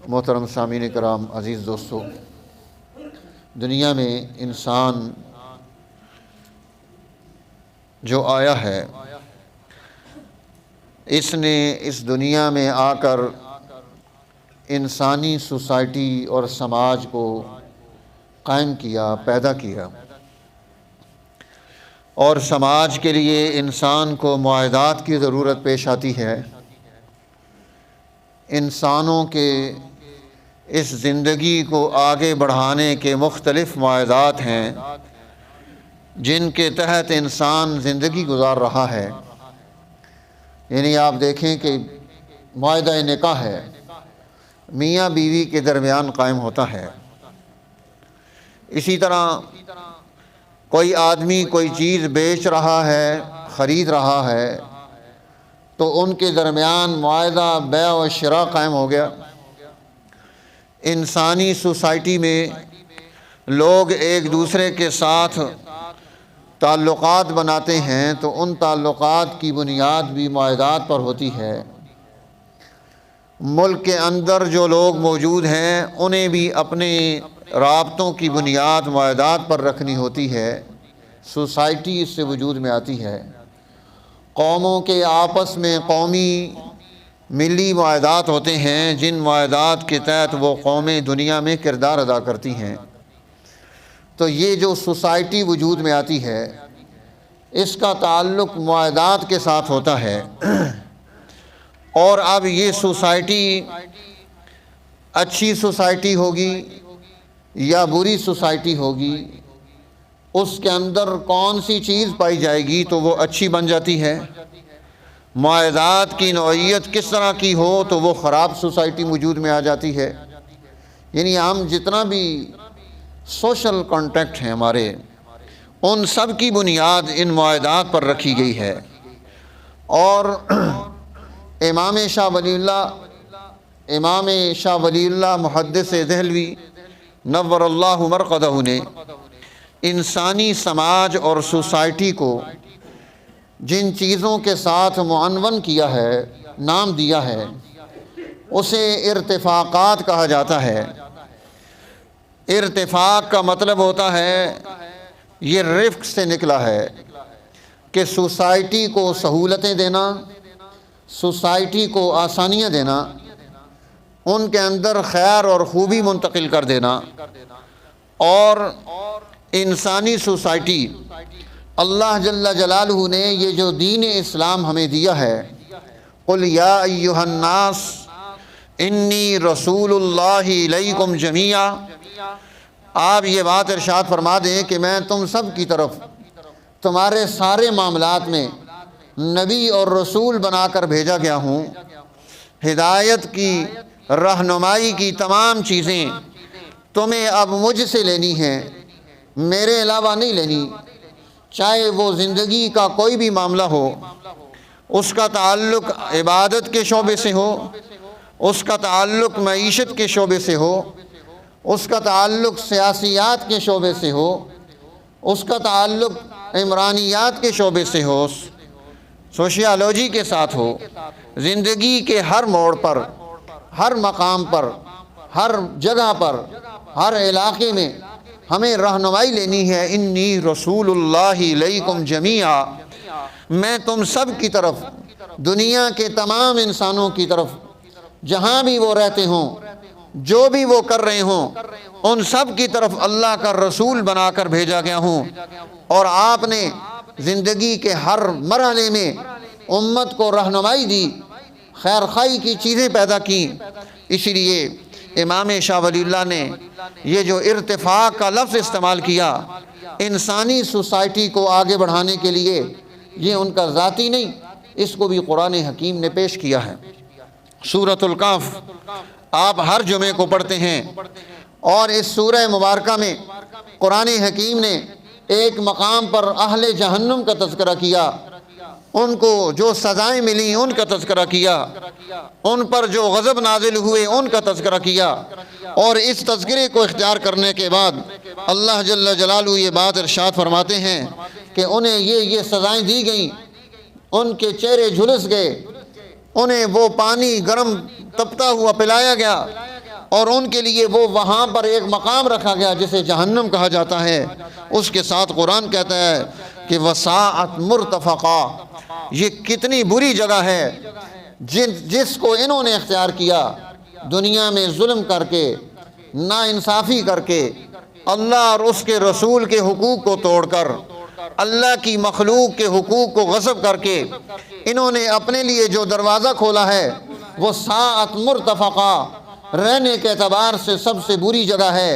محترم سامعین کرام، عزیز دوستو، دنیا میں انسان جو آیا ہے، اس نے اس دنیا میں آ کر انسانی سوسائٹی اور سماج کو قائم کیا، پیدا کیا، اور سماج کے لیے انسان کو معاہدات کی ضرورت پیش آتی ہے۔ انسانوں کے اس زندگی کو آگے بڑھانے کے مختلف معاہدات ہیں جن کے تحت انسان زندگی گزار رہا ہے۔ یعنی آپ دیکھیں کہ معاہدہ نکاح ہے، میاں بیوی کے درمیان قائم ہوتا ہے۔ اسی طرح کوئی آدمی کوئی چیز بیچ رہا ہے، خرید رہا ہے، تو ان کے درمیان معاہدہ بیع و شراء قائم ہو گیا۔ انسانی سوسائٹی میں لوگ ایک دوسرے کے ساتھ تعلقات بناتے ہیں تو ان تعلقات کی بنیاد بھی معاہدات پر ہوتی ہے۔ ملک کے اندر جو لوگ موجود ہیں انہیں بھی اپنے رابطوں کی بنیاد معاہدات پر رکھنی ہوتی ہے۔ سوسائٹی اس سے وجود میں آتی ہے۔ قوموں کے آپس میں قومی ملی معاہدات ہوتے ہیں جن معاہدات کے تحت وہ قومیں دنیا میں کردار ادا کرتی ہیں۔ تو یہ جو سوسائٹی وجود میں آتی ہے اس کا تعلق معاہدات کے ساتھ ہوتا ہے۔ اور اب یہ سوسائٹی اچھی سوسائٹی ہوگی یا بری سوسائٹی ہوگی، اس کے اندر کون سی چیز پائی جائے گی تو وہ اچھی بن جاتی ہے۔ معاہدات کی نوعیت کس طرح کی ہو تو وہ خراب سوسائٹی وجود میں آ جاتی ہے۔ یعنی ہم جتنا بھی سوشل کانٹیکٹ ہیں ہمارے، ان سب کی بنیاد ان معاہدات پر رکھی گئی ہے۔ اور امام شاہ ولی اللہ محدث دہلوی نور اللہ مرقدہ نے انسانی سماج اور سوسائٹی کو جن چیزوں کے ساتھ معنون کیا ہے، نام دیا ہے، اسے ارتفاقات کہا جاتا ہے۔ ارتفاق کا مطلب ہوتا ہے، یہ رفق سے نکلا ہے کہ سوسائٹی کو سہولتیں دینا، سوسائٹی کو آسانیاں دینا، ان کے اندر خیر اور خوبی منتقل کر دینا۔ اور انسانی سوسائٹی اللہ جل جلالہ نے یہ جو دین اسلام ہمیں دیا ہے، قل یا ایھا الناس انی رسول اللہ الیکم جمیعا، آپ یہ بات ارشاد فرما دیں کہ میں تم سب کی طرف تمہارے سارے معاملات میں نبی اور رسول بنا کر بھیجا گیا ہوں۔ ہدایت کی، رہنمائی کی تمام چیزیں تمہیں اب مجھ سے لینی ہیں، میرے علاوہ نہیں لینی۔ چاہے وہ زندگی کا کوئی بھی معاملہ ہو، اس کا تعلق عبادت کے شعبے سے ہو، اس کا تعلق معیشت کے شعبے سے ہو، اس کا تعلق سیاسیات کے شعبے سے ہو، اس کا تعلق عمرانیات کے شعبے سے ہو، سوشیالوجی کے ساتھ ہو، زندگی کے ہر موڑ پر، ہر مقام پر، ہر جگہ پر، ہر علاقے میں ہمیں رہنمائی لینی ہے۔ انی رسول اللہ الیکم جمیعا، میں تم سب کی طرف، دنیا کے تمام انسانوں کی طرف، جہاں بھی وہ رہتے ہوں، جو بھی وہ کر رہے ہوں، ان سب کی طرف اللہ کا رسول بنا کر بھیجا گیا ہوں۔ اور آپ نے زندگی کے ہر مرحلے میں امت کو رہنمائی دی، خیر خواہی کی چیزیں پیدا کی۔ اسی لیے امام شاہ ولی اللہ نے یہ جو ارتفاق کا لفظ استعمال کیا انسانی سوسائٹی کو آگے بڑھانے کے لیے، یہ ان کا ذاتی نہیں، اس کو بھی قرآن حکیم نے پیش کیا ہے۔ سورۃ الکہف آپ ہر جمعے کو پڑھتے ہیں، اور اس سورہ مبارکہ میں قرآن حکیم نے ایک مقام پر اہل جہنم کا تذکرہ کیا، ان کو جو سزائیں ملیں ان کا تذکرہ کیا، ان پر جو غضب نازل ہوئے ان کا تذکرہ کیا۔ اور اس تذکرے کو اختیار کرنے کے بعد اللہ جل جلالہ یہ بات ارشاد فرماتے ہیں کہ انہیں یہ سزائیں دی گئیں، ان کے چہرے جھلس گئے، انہیں وہ پانی گرم تپتا ہوا پلایا گیا اور ان کے لیے وہ وہاں پر ایک مقام رکھا گیا جسے جہنم کہا جاتا ہے۔ اس کے ساتھ قرآن کہتا ہے کہ وساعت مرتفقہ، یہ کتنی بری جگہ ہے جس کو انہوں نے اختیار کیا، دنیا میں ظلم کر کے، ناانصافی کر کے، اللہ اور اس کے رسول کے حقوق کو توڑ کر، اللہ کی مخلوق کے حقوق کو غصب کر کے انہوں نے اپنے لیے جو دروازہ کھولا ہے وہ ساعت مرتفقہ، رہنے کے اعتبار سے سب سے بری جگہ ہے،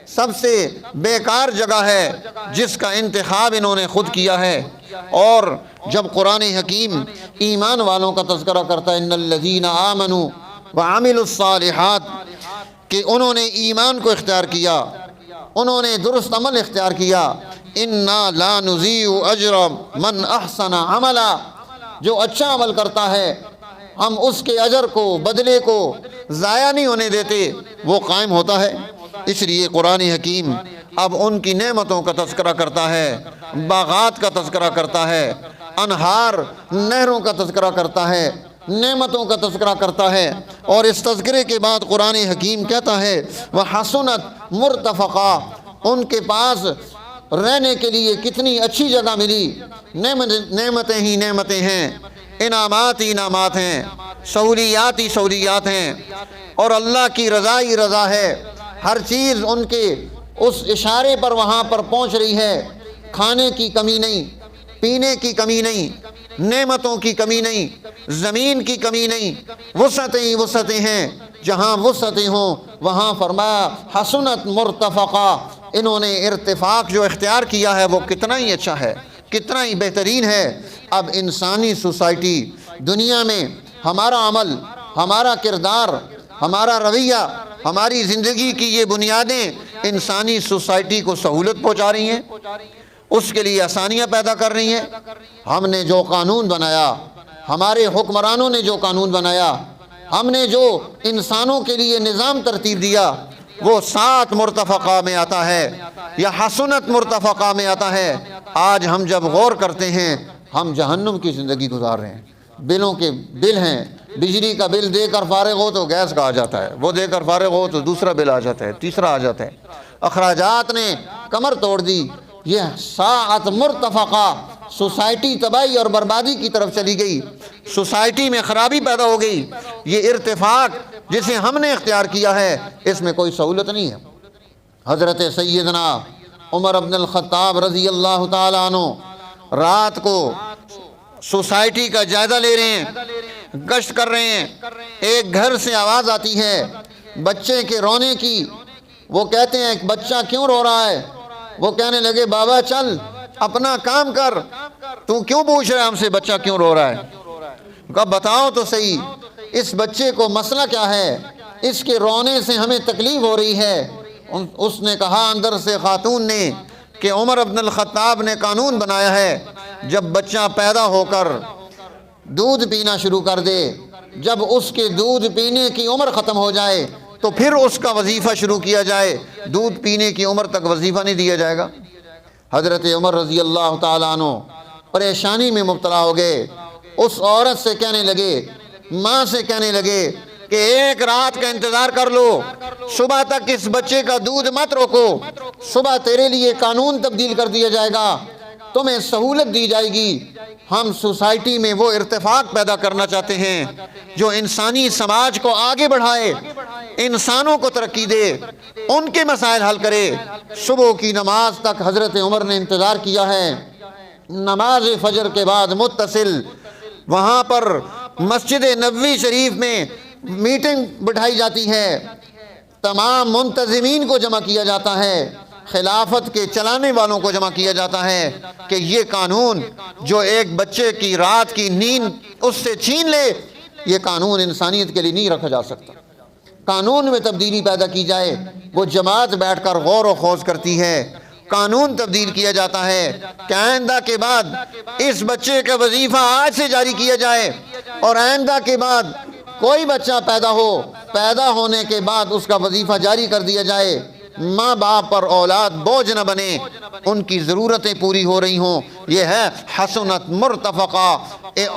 سب سے بیکار جگہ ہے جس کا انتخاب انہوں نے خود کیا ہے۔ اور جب قرآن حکیم ایمان والوں کا تذکرہ کرتا ہے ان الذین آمنوا وعملوا الصالحات، کہ انہوں نے ایمان کو اختیار کیا، انہوں نے درست عمل اختیار کیا، انا لا نضیع اجر من احسن عملا، جو اچھا عمل کرتا ہے ہم اس کے اجر کو، بدلے کو ضائع نہیں ہونے دیتے، وہ قائم ہوتا ہے۔ اس لیے قرآن حکیم اب ان کی نعمتوں کا تذکرہ کرتا ہے، باغات کا تذکرہ کرتا ہے، انہار نہروں کا تذکرہ کرتا ہے، نعمتوں کا تذکرہ کرتا ہے، اور اس تذکرے کے بعد قرآن حکیم کہتا ہے وحسنت مرتفقہ، ان کے پاس رہنے کے لیے کتنی اچھی جگہ ملی، نعمتیں ہی نعمتیں ہیں، انعامات ہی انعامات ہیں، سہولیات ہی سہولیات ہیں، اور اللہ کی رضا ہی رضا ہے۔ ہر چیز ان کے اس اشارے پر وہاں پر پہنچ رہی ہے، کھانے کی کمی نہیں، پینے کی کمی نہیں، نعمتوں کی کمی نہیں، زمین کی کمی نہیں، وسعتیں ہی وسعتیں ہیں، جہاں وسعتیں ہوں وہاں فرمایا حسنت مرتفقہ، انہوں نے ارتفاق جو اختیار کیا ہے وہ کتنا ہی اچھا ہے، کتنا ہی بہترین ہے۔ اب انسانی سوسائٹی، دنیا میں ہمارا عمل، ہمارا کردار، ہمارا رویہ، ہماری زندگی کی یہ بنیادیں انسانی سوسائٹی کو سہولت پہنچا رہی ہیں، اس کے لیے آسانیاں پیدا کر رہی ہیں۔ ہم نے جو قانون بنایا، ہمارے حکمرانوں نے جو قانون بنایا، ہم نے جو انسانوں کے لیے نظام ترتیب دیا، وہ سات مرتفقہ میں آتا ہے یا حسنت مرتفقہ میں آتا ہے۔ آج ہم جب غور کرتے ہیں ہم جہنم کی زندگی گزار رہے ہیں۔ بلوں کے بل ہیں، بجلی کا بل دے کر فارغ ہو تو گیس کا آ جاتا ہے، وہ دے کر فارغ ہو تو دوسرا بل آ جاتا ہے، تیسرا آ جاتا ہے۔ اخراجات نے کمر توڑ دی، یہ ساعت مرتفقہ، سوسائٹی تباہی اور بربادی کی طرف چلی گئی، سوسائٹی میں خرابی پیدا ہو گئی۔ یہ ارتفاق جسے ہم نے اختیار کیا ہے اس میں کوئی سہولت نہیں ہے۔ حضرت سیدنا عمر بن الخطاب رضی اللہ تعالیٰ عنہ رات کو سوسائٹی کا جائزہ لے رہے ہیں، گشت کر رہے ہیں، ایک گھر سے آواز آتی ہے بچے کے رونے کی۔ وہ کہتے ہیں بچہ کیوں رو رہا ہے؟ وہ کہنے لگے بابا چل اپنا کام کر، تو کیوں پوچھ رہا ہے ہم سے بچہ کیوں رو رہا ہے؟ کہا بتاؤ تو صحیح اس بچے کو مسئلہ کیا ہے، اس کے رونے سے ہمیں تکلیف ہو رہی ہے۔ اس نے کہا اندر سے خاتون نے کہ عمر بن الخطاب نے قانون بنایا ہے جب بچہ پیدا ہو کر دودھ پینا شروع کر دے، جب اس کے دودھ پینے کی عمر ختم ہو جائے تو پھر اس کا وظیفہ شروع کیا جائے، دودھ پینے کی عمر تک وظیفہ نہیں دیا جائے گا۔ حضرت عمر رضی اللہ تعالیٰ عنہ پریشانی میں مبتلا ہو گئے، اس عورت سے کہنے لگے، ماں سے کہنے لگے کہ ایک رات کا انتظار کر لو، صبح تک اس بچے کا دودھ مت روکو، صبح تیرے لیے قانون تبدیل کر دیا جائے گا، تمہیں سہولت دی جائے گی۔ ہم سوسائٹی میں وہ ارتفاق پیدا کرنا چاہتے ہیں جو انسانی سماج کو آگے بڑھائے، انسانوں کو ترقی دے، ان کے مسائل حل کرے۔ صبح کی نماز تک حضرت عمر نے انتظار کیا ہے، نماز فجر کے بعد متصل وہاں پر مسجد نبوی شریف میں میٹنگ بٹھائی جاتی ہے، تمام منتظمین کو جمع کیا جاتا ہے، خلافت کے چلانے والوں کو جمع کیا جاتا ہے کہ یہ قانون جو ایک بچے کی رات کی نیند اس سے چھین لے، یہ قانون انسانیت کے لیے نہیں رکھا جا سکتا، قانون میں تبدیلی پیدا کی جائے۔ وہ جماعت بیٹھ کر غور و خوض کرتی ہے، قانون تبدیل کیا جاتا ہے کہ آئندہ کے بعد اس بچے کا وظیفہ آج سے جاری کیا جائے، اور آئندہ کے بعد کوئی بچہ پیدا ہونے کے بعد اس کا وظیفہ جاری کر دیا جائے، ماں باپ پر اولاد بوجھ نہ بنے، ان کی ضرورتیں پوری ہو رہی ہوں۔ یہ ہے حسنت مرتفقہ،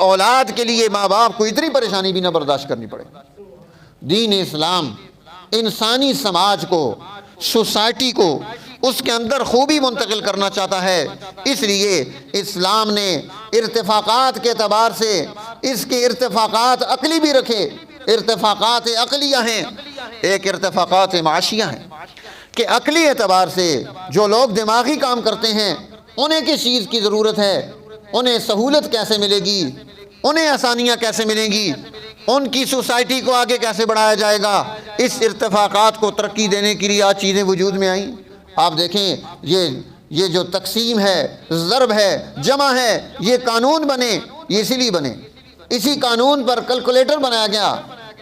اولاد کے لیے ماں باپ کو اتنی پریشانی بھی نہ برداشت کرنی پڑے۔ دین اسلام انسانی سماج کو، سوسائٹی کو اس کے اندر خوبی منتقل کرنا چاہتا ہے۔ اس لیے اسلام نے ارتفاقات کے اعتبار سے اس کے ارتفاقات عقلی بھی رکھے۔ ارتفاقات عقلیہ ہیں، ایک ارتفاقات معاشیہ ہیں کہ عقلی اعتبار سے جو لوگ دماغی کام کرتے ہیں انہیں کس چیز کی ضرورت ہے، انہیں سہولت کیسے ملے گی، انہیں آسانیاں کیسے ملیں گی، ان کی سوسائٹی کو آگے کیسے بڑھایا جائے گا۔ اس ارتفاقات کو ترقی دینے کے لیے آج چیزیں وجود میں آئیں۔ آپ دیکھیں یہ جو تقسیم ہے، ضرب ہے، جمع ہے، یہ قانون بنے، یہ اسی لیے بنے، اسی قانون پر کیلکولیٹر بنایا گیا،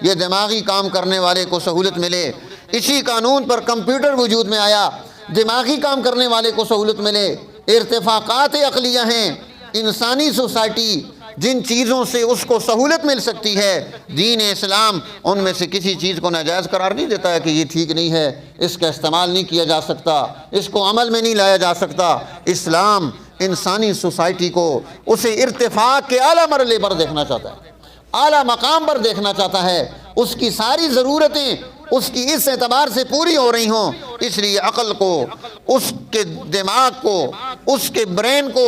یہ دماغی کام کرنے والے کو سہولت ملے۔ اسی قانون پر کمپیوٹر وجود میں آیا، دماغی کام کرنے والے کو سہولت ملے۔ ارتفاقات عقلیہ ہیں، انسانی سوسائٹی جن چیزوں سے اس کو سہولت مل سکتی ہے، دین اسلام ان میں سے کسی چیز کو ناجائز قرار نہیں دیتا ہے کہ یہ ٹھیک نہیں ہے، اس کا استعمال نہیں کیا جا سکتا، اس کو عمل میں نہیں لایا جا سکتا۔ اسلام انسانی سوسائٹی کو اسے ارتفاق کے اعلیٰ مرحلے پر دیکھنا چاہتا ہے، اعلیٰ مقام پر دیکھنا چاہتا ہے، اس کی ساری ضرورتیں اس کی اس اعتبار سے پوری ہو رہی ہوں۔ اس لیے عقل کو، اس کے دماغ کو، اس کے برین کو،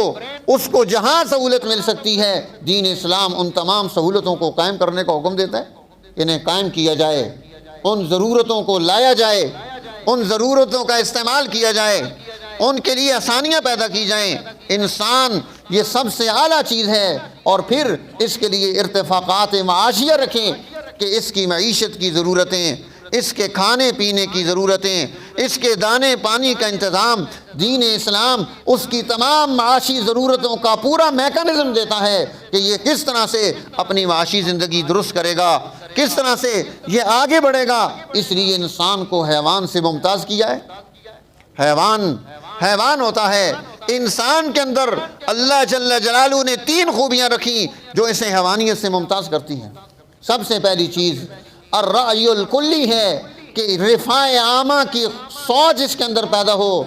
اس کو جہاں سہولت مل سکتی ہے، دین اسلام ان تمام سہولتوں کو قائم کرنے کا حکم دیتا ہے۔ انہیں قائم کیا جائے، ان ضرورتوں کو لایا جائے، ان ضرورتوں کا استعمال کیا جائے، ان کے لیے آسانیاں پیدا کی جائیں۔ انسان یہ سب سے اعلیٰ چیز ہے، اور پھر اس کے لیے ارتفاقات معاشیہ رکھیں کہ اس کی معیشت کی ضرورتیں، اس کے کھانے پینے کی ضرورتیں، اس کے دانے پانی کا انتظام، دین اسلام اس کی تمام معاشی ضرورتوں کا پورا میکانزم دیتا ہے کہ یہ کس طرح سے اپنی معاشی زندگی درست کرے گا، کس طرح سے یہ آگے بڑھے گا۔ اس لیے انسان کو حیوان سے ممتاز کیا ہے۔ حیوان ہوتا ہے، انسان کے اندر اللہ جل جلالہ نے 3 خوبیاں رکھی جو اسے حیوانیت سے ممتاز کرتی ہیں۔ سب سے پہلی چیز الرأی الکلی ہے کہ رفاع عامہ کی سوچ اس کے اندر پیدا ہو،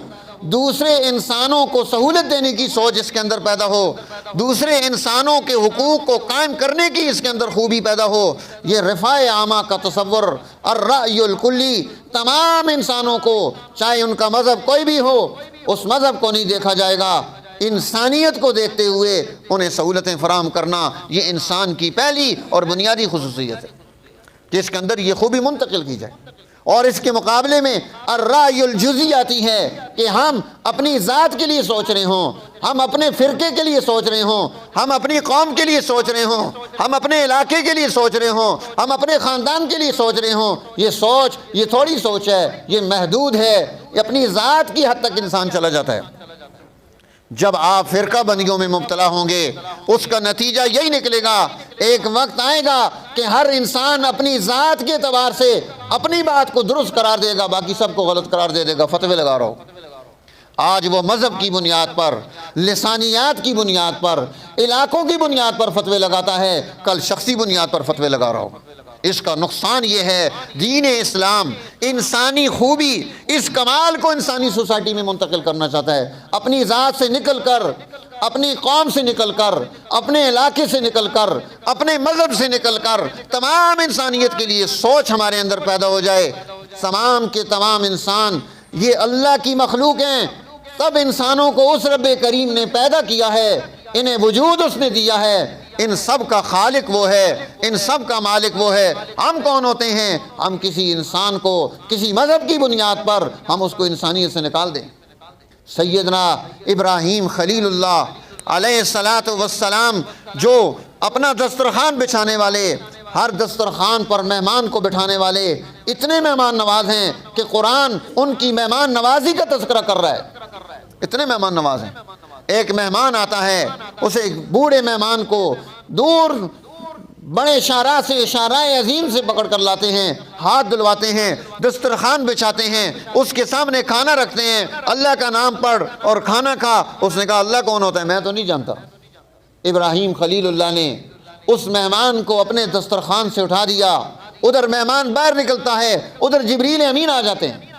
دوسرے انسانوں کو سہولت دینے کی سوچ اس کے اندر پیدا ہو، دوسرے انسانوں کے حقوق کو قائم کرنے کی اس کے اندر خوبی پیدا ہو۔ یہ رفاع عامہ کا تصور، الرأی الکلی، تمام انسانوں کو، چاہے ان کا مذہب کوئی بھی ہو، اس مذہب کو نہیں دیکھا جائے گا، انسانیت کو دیکھتے ہوئے انہیں سہولتیں فراہم کرنا، یہ انسان کی پہلی اور بنیادی خصوصیت ہے جس کے اندر یہ خوبی منتقل کی جائے۔ اور اس کے مقابلے میں الرأی الجزئی آتی ہے کہ ہم اپنی ذات کے لیے سوچ رہے ہوں، ہم اپنے فرقے کے لیے سوچ رہے ہوں، ہم اپنی قوم کے لیے سوچ رہے ہوں، ہم اپنے علاقے کے لیے سوچ رہے ہوں، ہم اپنے خاندان کے لیے سوچ رہے ہوں۔ یہ سوچ، یہ تھوڑی سوچ ہے، یہ محدود ہے، یہ اپنی ذات کی حد تک انسان چلا جاتا ہے۔ جب آپ فرقہ بندیوں میں مبتلا ہوں گے اس کا نتیجہ یہی نکلے گا، ایک وقت آئے گا کہ ہر انسان اپنی ذات کے اعتبار سے اپنی بات کو درست قرار دے گا، باقی سب کو غلط قرار دے دے گا، فتوے لگا رہا ہو۔ آج وہ مذہب کی بنیاد پر، لسانیات کی بنیاد پر، علاقوں کی بنیاد پر فتوے لگاتا ہے، کل شخصی بنیاد پر فتوے لگا رہا ہو۔ اس کا نقصان یہ ہے، دین اسلام انسانی خوبی، اس کمال کو انسانی سوسائٹی میں منتقل کرنا چاہتا ہے۔ اپنی ذات سے نکل کر، اپنی قوم سے نکل کر، اپنے علاقے سے نکل کر، اپنے مذہب سے نکل کر تمام انسانیت کے لیے سوچ ہمارے اندر پیدا ہو جائے۔ تمام کے تمام انسان یہ اللہ کی مخلوق ہیں، تب انسانوں کو اس رب کریم نے پیدا کیا ہے، انہیں وجود اس نے دیا ہے، ان سب کا خالق وہ ہے، ان سب کا مالک وہ ہے۔ ہم کون ہوتے ہیں؟ ہم کسی انسان کو کسی مذہب کی بنیاد پر ہم اس کو انسانیت سے نکال دیں۔ سیدنا ابراہیم خلیل اللہ علیہ الصلاۃ والسلام جو اپنا دسترخوان بچھانے والے، ہر دسترخوان پر مہمان کو بٹھانے والے، اتنے مہمان نواز ہیں کہ قرآن ان کی مہمان نوازی کا تذکرہ کر رہا ہے۔ اتنے مہمان نواز ہیں۔ ایک مہمان آتا ہے، اسے بوڑھے مہمان کو دور بڑے شاہراہ سے، شاہراہ عظیم سے پکڑ کر لاتے ہیں، ہاتھ دھلواتے ہیں، دسترخوان بچھاتے ہیں، اس کے سامنے کھانا رکھتے ہیں، اللہ کا نام پڑھ اور کھانا کھا۔ اس نے کہا اللہ کون ہوتا ہے؟ میں تو نہیں جانتا۔ ابراہیم خلیل اللہ نے اس مہمان کو اپنے دسترخوان سے اٹھا دیا۔ ادھر مہمان باہر نکلتا ہے، ادھر جبریل امین آ جاتے ہیں،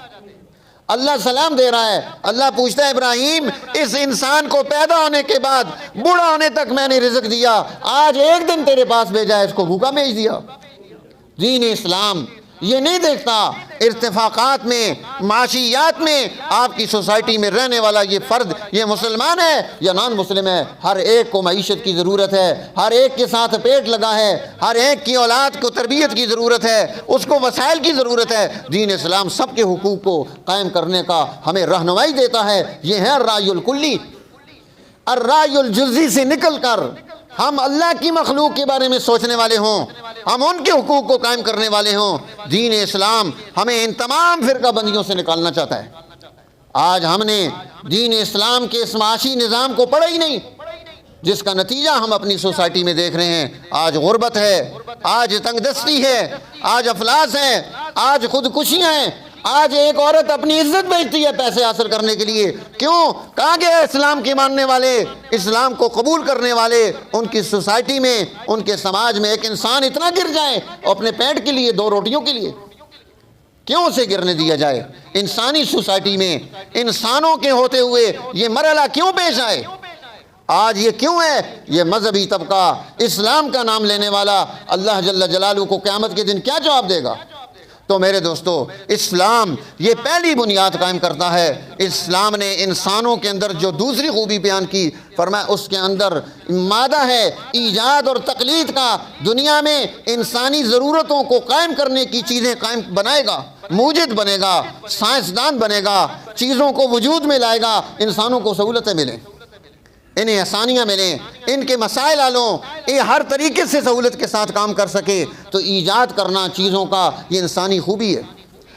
اللہ سلام دے رہا ہے۔ اللہ پوچھتا ہے ابراہیم، اس انسان کو پیدا ہونے کے بعد بوڑھا ہونے تک میں نے رزق دیا، آج ایک دن تیرے پاس بھیجا ہے، اس کو بھوکا بھیج دیا۔ دین اسلام یہ نہیں دیکھتا ارتفاقات میں، معاشیات میں، آپ کی سوسائٹی میں رہنے والا یہ فرد یہ مسلمان ہے یا نان مسلم ہے، ہر ایک کو معیشت کی ضرورت ہے، ہر ایک کے ساتھ پیٹ لگا ہے، ہر ایک کی اولاد کو تربیت کی ضرورت ہے، اس کو وسائل کی ضرورت ہے۔ دین اسلام سب کے حقوق کو قائم کرنے کا ہمیں رہنمائی دیتا ہے۔ یہ ہے الرأی الکلی۔ الرأی الجزئی سے نکل کر ہم اللہ کی مخلوق کے بارے میں سوچنے والے ہوں، ہم ان کے حقوق کو قائم کرنے والے ہوں۔ دین اسلام ہمیں ان تمام فرقہ بندیوں سے نکالنا چاہتا ہے۔ آج ہم نے دین اسلام کے اس معاشی نظام کو پڑھا ہی نہیں، جس کا نتیجہ ہم اپنی سوسائٹی میں دیکھ رہے ہیں۔ آج غربت ہے، آج تنگ دستی ہے، آج افلاس ہے، آج خودکشیاں ہیں، آج ایک عورت اپنی عزت بیچتی ہے پیسے حاصل کرنے کے لیے۔ کیوں؟ کہاں گئے اسلام کے ماننے والے، اسلام کو قبول کرنے والے؟ ان کی سوسائٹی میں، ان کے سماج میں ایک انسان اتنا گر جائے اپنے پیٹ کے لیے، 2 روٹیوں کے لیے، کیوں اسے گرنے دیا جائے؟ انسانی سوسائٹی میں انسانوں کے ہوتے ہوئے یہ مرحلہ کیوں پیش آئے؟ آج یہ کیوں ہے؟ یہ مذہبی طبقہ، اسلام کا نام لینے والا، اللہ جل جلالہ کو قیامت کے دن کیا جواب دے گا؟ تو میرے دوستو، اسلام یہ پہلی بنیاد قائم کرتا ہے۔ اسلام نے انسانوں کے اندر جو دوسری خوبی بیان کی، فرمایا اس کے اندر مادہ ہے ایجاد اور تقلید کا۔ دنیا میں انسانی ضرورتوں کو قائم کرنے کی چیزیں قائم بنائے گا، موجد بنے گا، سائنسدان بنے گا، چیزوں کو وجود میں لائے گا، انسانوں کو سہولتیں ملیں، انہیں آسانیاں ملیں، ان کے مسائل حل ہوں، یہ ہر طریقے سے سہولت کے ساتھ کام کر سکے۔ تو ایجاد کرنا چیزوں کا یہ انسانی خوبی ہے۔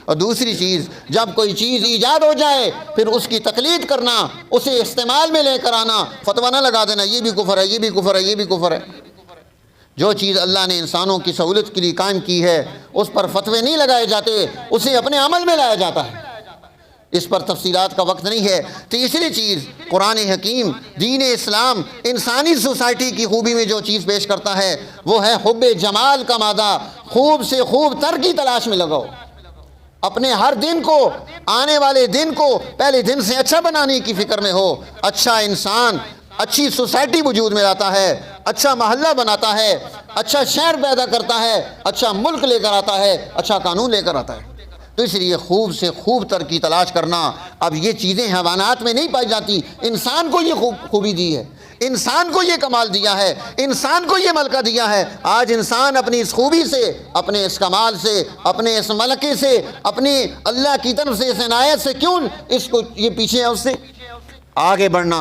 اور دوسری چیز، جب کوئی چیز ایجاد ہو جائے پھر اس کی تقلید کرنا، اسے استعمال میں لے کر آنا، فتویٰ نہ لگا دینا یہ بھی کفر ہے، یہ بھی کفر ہے، یہ بھی کفر ہے۔ جو چیز اللہ نے انسانوں کی سہولت کے لیے قائم کی ہے اس پر فتوے نہیں لگائے جاتے، اسے اپنے عمل میں لایا جاتا ہے۔ اس پر تفصیلات کا وقت نہیں ہے۔ تیسری چیز، قرآن حکیم، دین اسلام انسانی سوسائٹی کی خوبی میں جو چیز پیش کرتا ہے وہ ہے حب جمال کا مادہ۔ خوب سے خوب تر کی تلاش میں لگاؤ، اپنے ہر دن کو، آنے والے دن کو پہلے دن سے اچھا بنانے کی فکر میں ہو۔ اچھا انسان اچھی سوسائٹی وجود میں لاتا ہے، اچھا محلہ بناتا ہے، اچھا شہر پیدا کرتا ہے، اچھا ملک لے کر آتا ہے، اچھا قانون لے کر آتا ہے۔ تو اس لیے خوب سے خوب تر کی تلاش کرنا۔ اب یہ چیزیں حیوانات میں نہیں پائی جاتی، انسان کو یہ خوبی دی ہے، انسان کو یہ کمال دیا ہے، انسان کو یہ ملکہ دیا ہے۔ آج انسان اپنی اس خوبی سے، اپنے اس کمال سے، اپنے اس ملکے سے، اپنی اللہ کی طرف سے اس عنایت سے کیوں اس کو یہ پیچھے ہے؟ اس سے آگے بڑھنا،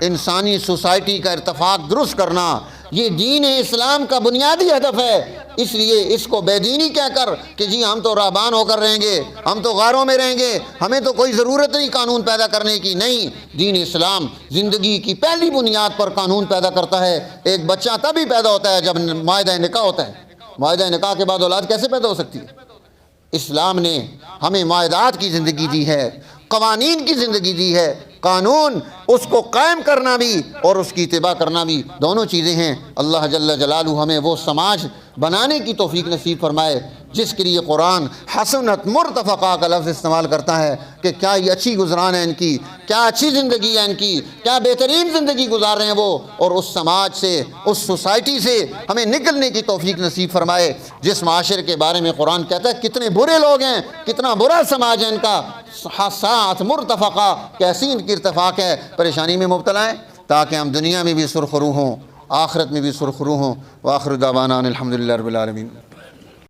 انسانی سوسائٹی کا ارتفاق درست کرنا، یہ دین اسلام کا بنیادی ہدف ہے۔ اس لیے اس کو بے دینی کہہ کر کہ جی ہم تو راہبان ہو کر رہیں گے، ہم تو غاروں میں رہیں گے، ہمیں تو کوئی ضرورت نہیں قانون پیدا کرنے کی، نہیں۔ دین اسلام زندگی کی پہلی بنیاد پر قانون پیدا کرتا ہے۔ ایک بچہ تبھی پیدا ہوتا ہے جب معاہدہ نکاح ہوتا ہے۔ معاہدہ نکاح کے بعد اولاد کیسے پیدا ہو سکتی ہے؟ اسلام نے ہمیں معاہدات کی زندگی دی ہے، قوانین کی زندگی دی ہے۔ قانون اس کو قائم کرنا بھی اور اس کی اتباع کرنا بھی دونوں چیزیں ہیں۔ اللہ جل جلالہ ہمیں وہ سماج بنانے کی توفیق نصیب فرمائے جس کے لیے قرآن حسنت مرتفقہ کا لفظ استعمال کرتا ہے کہ کیا یہ اچھی گزران ہے ان کی، کیا اچھی زندگی ہے ان کی، کیا بہترین زندگی گزار رہے ہیں وہ، اور اس سماج سے، اس سوسائٹی سے ہمیں نکلنے کی توفیق نصیب فرمائے جس معاشرے کے بارے میں قرآن کہتا ہے کتنے برے لوگ ہیں، کتنا برا سماج ہے ان کا، ساعت مرتفقہ، کیسی ان کی ارتفاق ہے، پریشانی میں مبتلا ہے، تاکہ ہم دنیا میں بھی سرخرو ہوں، آخرت میں بھی سرخرو ہوں۔ وآخر دعوانا الحمدللہ رب العالمین۔